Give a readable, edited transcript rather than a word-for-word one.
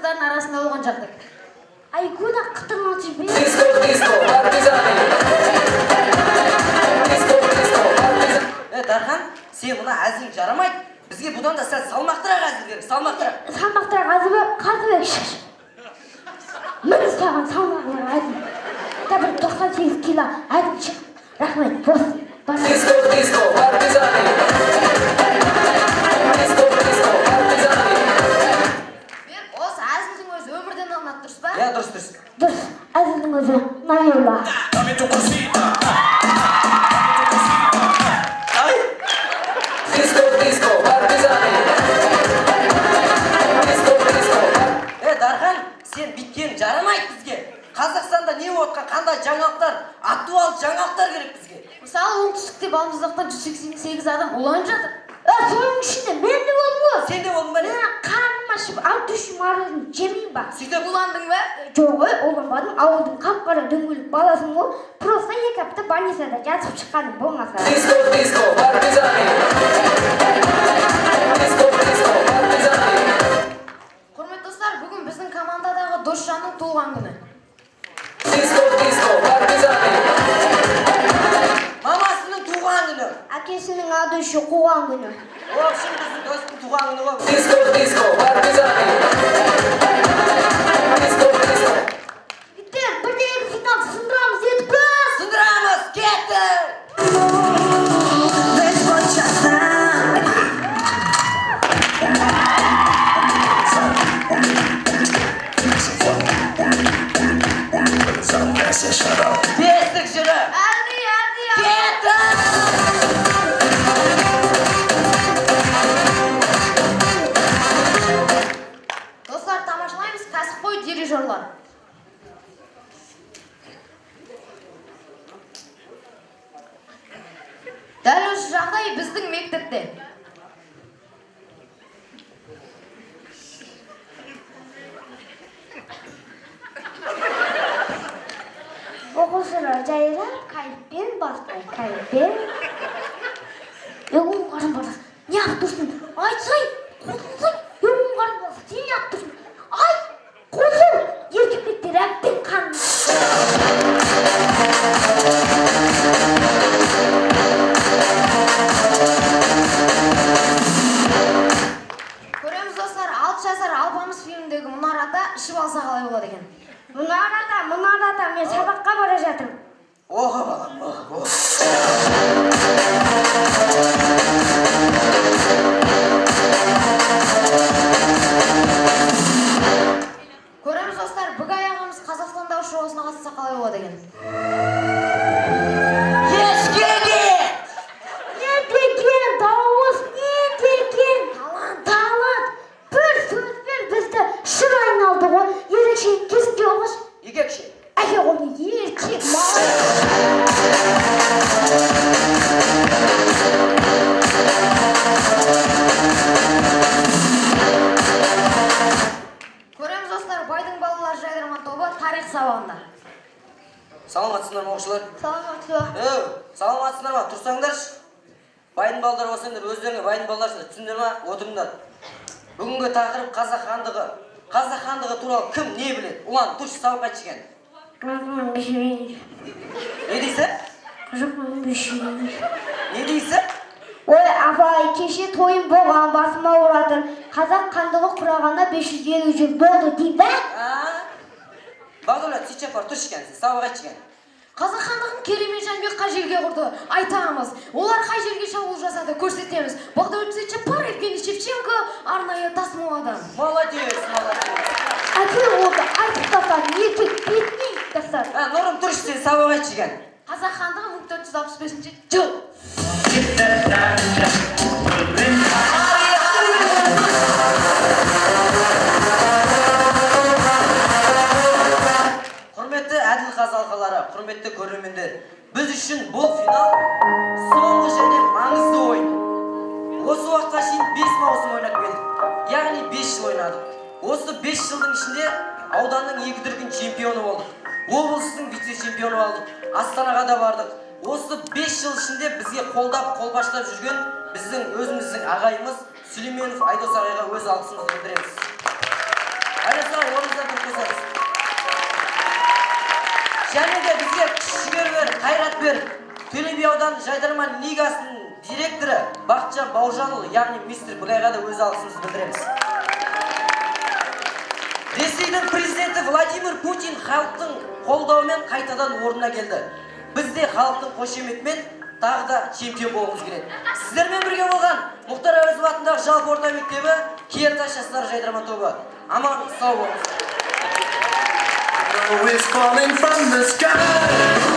қыздардың арасында болған жағдай. Айгуна қытырмал жібе. Диско, партизаны. Диско. Дархан, сен мұна әзілің жарамайды. Бізге бұдан да сәл салмақтырақ әзіл керек, салмақтырақ. Салмақтырақ әзілі қазыбек шыш. Мені саған салмақтырақ әзіл. Бір 98 кило әзіл шық. Рахмет, бос. Диско, партизаны. Диско, партизаны. Осы әзілдің өзі өмірден алынады, дұрыс па? Я, дұрыс. Дұрыс, әзілдің өзі найола. Диско, партизаны. Диско. Дархан, сен биткен жарамайды бізге. Қазақстанда не отқан, қандай жаңалықтар, актуал жаңалықтар керек бізге. Мысалы, оңтүстікте балмұздақтан 188 адам уланып жатыр. Соның ішінде мен де болдым ғой. Сен де болдың ба не? Қарным ашып, алты үш маралын жемейін ба? Сөйтіп уландың ба? Жоқ, оланбадым. Ауылдың қап-қара дөңгелек баласын ғой. Просто 2 апта больницада жатып шыққаным болмаса. Диско, партизаны. Диско, партизаны. Құрметті достар, бүгін біздің командадағы Досжанның туылған күні. Диско, партизаны. Мамасының туған күні. Әкесінің ады үші қуған күні. В общем, біздің достың туған күні ғой. Диско, партизаны. Диско. Биттер, бірдегі финал сындырамыз едік біз. Сындырамыз, кетті! Бестік жыры! Әлді! Кетті! Достар, тамашалаймыз кәсіпқой дирижерлар. Дәл осы жағдай біздің мектепте. Оқушылар жайлап, кайыппен бастай, кайыппен. Оң қарым барды. Не аптырсың? Айтсай, қосылсай, оң қарым барды. Сен не аптырсың? Ай, қосыл! Еркектер әппен қанын. Көреміз достар, 6 жасар Алпамыс фильмдегі мұнарада ішіп алса қалай болады екен. Мұнарада, мен сабаққа бара жатырмын. Оғы балам, оғы. Көреміз достар, бүгін аяғымыз Қазақстанда шоусына қатысса қалай болады екен. Ешкеге! Не деген дауыс, не деген талант. Бір сөзбен бізді шыр айналды ғой. Ерекше кезінде оғыз. Егекше. Әке оны еркек мал. Көреміз достар, байдың балалар жайдарман тобы тарих сабағында. Саламатсыңдар ма оқушылар? Саламатсыздар. Саламатсыңдар ма? Тұрсаңдаршы. Байдың балалары болсаңдар, өздеріңе байдың балаларсыңдар. Түсіндіңдер ма? Отырыңдар. Бүгінгі тақырып қазақ хандығы. Қазақ хандығы туралы кім не біледі? Ұлан, тұршы сабаққа жеген. Не дейсі? Не дейсі? Ой, апай, кеше тойым болған, басым ауыратыр. Қазақ хандығы құрағанына 550 жыл болды дейді. Бағдолат, сейчас бар, тұршы екенсің, сабаққа жеген. Қазақ хандығын керемет Жәнібек қай жерге құрды? Айтамыз. Олар қай жерге шабуыл жасады? Көрсетеміз. Бағдәулет Шевченко, Евгений Шевченко арнайы тасымалдан. Молодец. Әке олды айтып тастады, еркек бетіне тастады. Нұрым, тұршы сен сабаққа жеген. Қазақ хандығы 1465 жыл. Құрметті әділ қазалқалары, құрметті көрермендер, біз үшін бұл финал соңғы және маңызды ойын. Осы уақытқа шейін 5 маусым ойнап келдік. Яғни 5 жыл ойнадық. Осы 5 жылдың ішінде ауданның 2 дүркін чемпионы болдық. Облыстың вице-чемпионы алдық. Астанаға да бардық. Осы 5 жыл ішінде бізге қолдап, қолбаштап жүрген біздің өзіміздің ағайымыз Сүлейменов Айдос ағайға өз алғысымызды білдіреміз. Айдос ағай, беріп, Төле би ауданы Жайдарман лигасының директоры Бақытжан Бауыржанұлы, яғни мистер Бұлайға да өз алғысымызды білдіреміз. Ресейдің президенті Владимир Путин халықтың қолдауымен қайтадан орнына келді. Біз де халықтың қошеметімен тағы да чемпион болғымыз келеді. Сіздермен бірге болған Мұхтар Әуезов атындағы жалпы орта мектебі Кертас жастары Жайдарман тобы. Аман сау болыңыздар. Snow is falling from the sky.